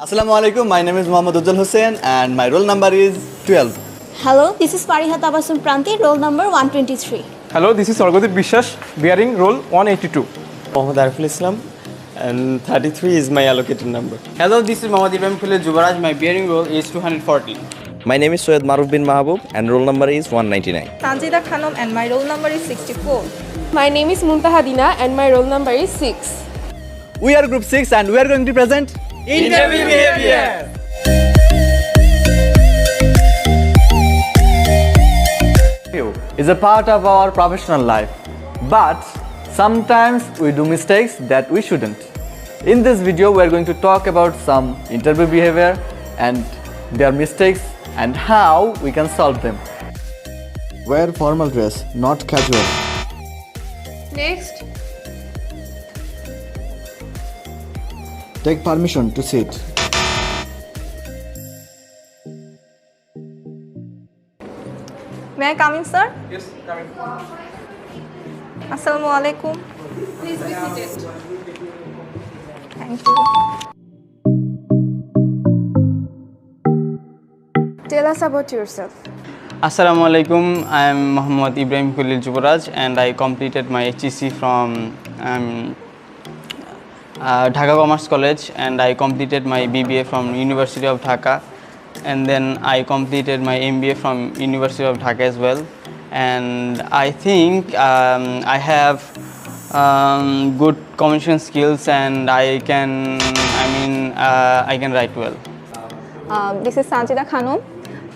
Assalamu alaikum, my name is Ujjol Hossen and my roll number is 12. Hello, this is Fariha Tabassum Pranty, roll number 123. Hello, this is Arghodip Biswas, bearing roll 182. Ariful and 33 is my allocated number. Hello, this is Ibrahim Yuvraj. My bearing roll is 240. My name is Syed Maruf bin Mahabub and roll number is 199. Sanjida khanom and my roll number is 64. My name is Muntaha Dina and my roll number is 6. We are group 6 and we are going to present Interview behavior. is a part of our professional life, but sometimes we do mistakes that we shouldn't. In this video, we are going to talk about some interview behavior and their mistakes and how we can solve them. Wear formal dress, not casual. Next. Take permission to sit. May I come in, sir? Yes, coming. Assalamu alaikum. Please be seated. Thank you. Tell us about yourself. Assalamu alaikum. I am Ibrahim Khalil Yuvraj and I completed my HEC from Dhaka Commerce College, and I completed my BBA from University of Dhaka, and then I completed my MBA from University of Dhaka as well. And I think I have good communication skills and I can write well. This is Sanjida khanom.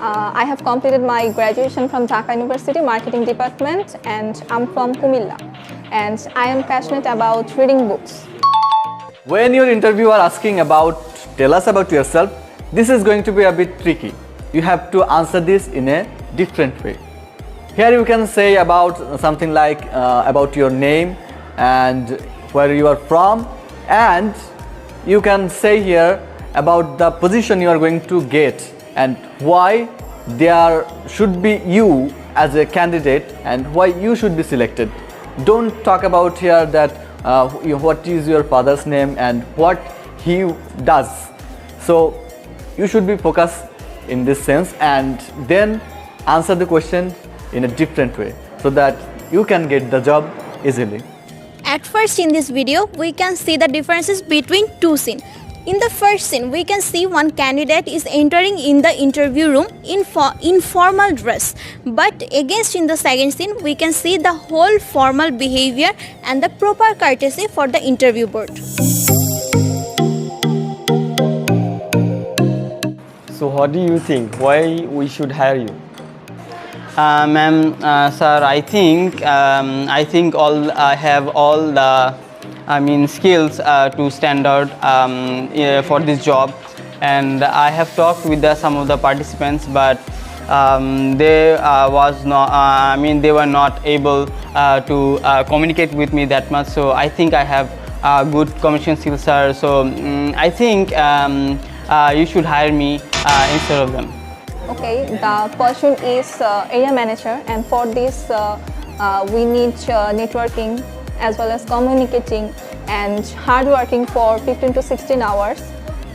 I have completed my graduation from Dhaka University Marketing Department and I'm from Kumilla. And I am passionate about reading books. When your interviewer asking about, tell us about yourself, this is going to be a bit tricky. You have to answer this in a different way. Here you can say about something like about your name and where you are from, and you can say here about the position you are going to get and why there should be you as a candidate and why you should be selected. Don't talk about here that what is your father's name and what he does. So you should be focused in this sense and then answer the question in a different way so that you can get the job easily. At first in this video, we can see the differences between two scenes. In the first scene, we can see one candidate is entering in the interview room in formal dress. But against in the second scene, we can see the whole formal behavior and the proper courtesy for the interview board. So what do you think? Why we should hire you? Ma'am, sir, I think I have all the skills to stand out for this job, and I have talked with some of the participants, but they were not able to communicate with me that much. So I think I have good communication skills, sir. So I think you should hire me instead of them. Okay, the person is area manager, and for this we need networking as well as communicating and hard working for 15 to 16 hours,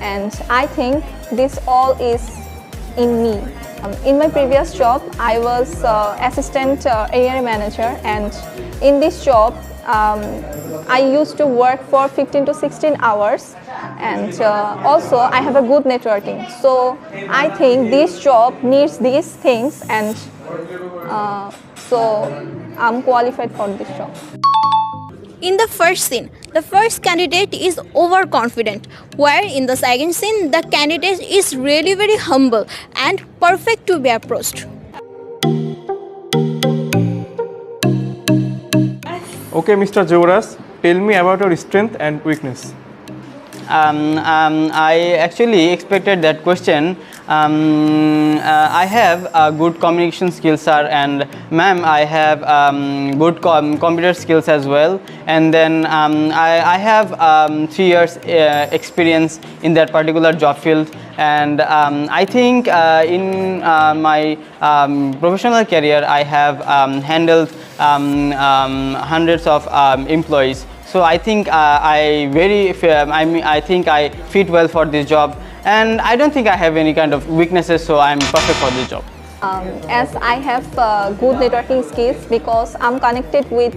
and I think this all is in me. In my previous job, I was assistant area manager, and in this job I used to work for 15 to 16 hours, and also I have a good networking. So I think this job needs these things, and so I'm qualified for this job. In the first scene, the first candidate is overconfident, where in the second scene, the candidate is really very humble and perfect to be approached. Okay, Mr. Yuvraj, tell me about your strength and weakness. I actually expected that question. I have good communication skills, sir, and ma'am, I have good computer skills as well. And then I have 3 years experience in that particular job field. And I think in my professional career, I have handled hundreds of employees. So I think I think I fit well for this job, and I don't think I have any kind of weaknesses, so I'm perfect for this job. As I have good networking skills because I'm connected with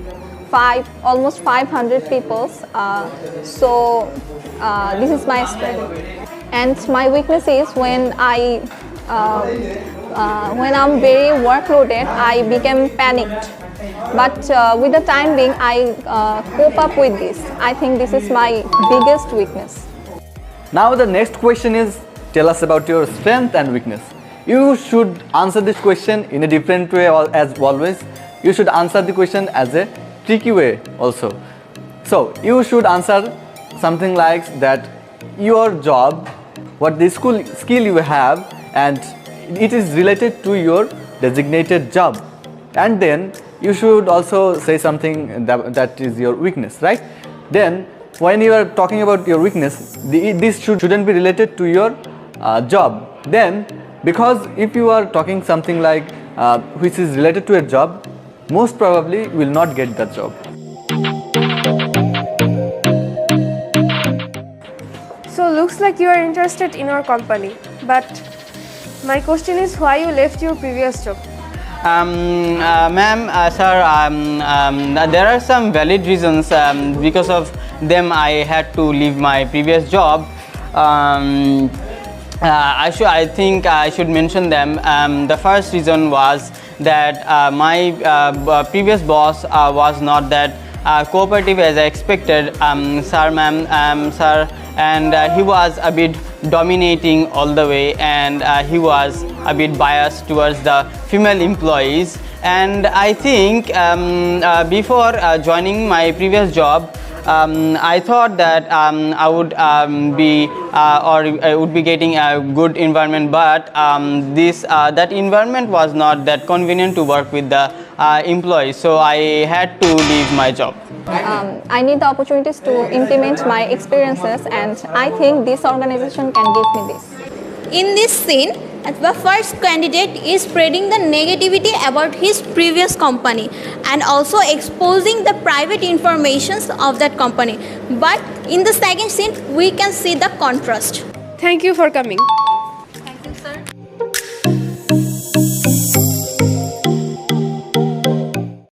almost 500 people, so this is my strength. And my weakness is when I'm very workloaded, I became panicked. But with the time being, I cope up with this. I think this is my biggest weakness. Now the next question is, tell us about your strength and weakness. You should answer this question in a different way as always. You should answer the question as a tricky way also. So you should answer something like that your job, what the skill you have, and it is related to your designated job. And then you should also say something that is your weakness, right? Then when you are talking about your weakness, this shouldn't be related to your job. Then because if you are talking something like which is related to a job, most probably will not get that job. So looks like you are interested in our company, but my question is why you left your previous job? Ma'am, sir, there are some valid reasons. Because of them I had to leave my previous job. I think I should mention them. The first reason was that my previous boss was not that cooperative as I expected, sir, and he was a bit dominating all the way, and he was a bit biased towards the female employees. And I think before joining my previous job, I thought that I would I would be getting a good environment, but that environment was not that convenient to work with the employees, so I had to leave my job. I need the opportunities to implement my experiences, and I think this organization can give me this. In this scene, the first candidate is spreading the negativity about his previous company and also exposing the private informations of that company. But in the second scene, we can see the contrast. Thank you for coming.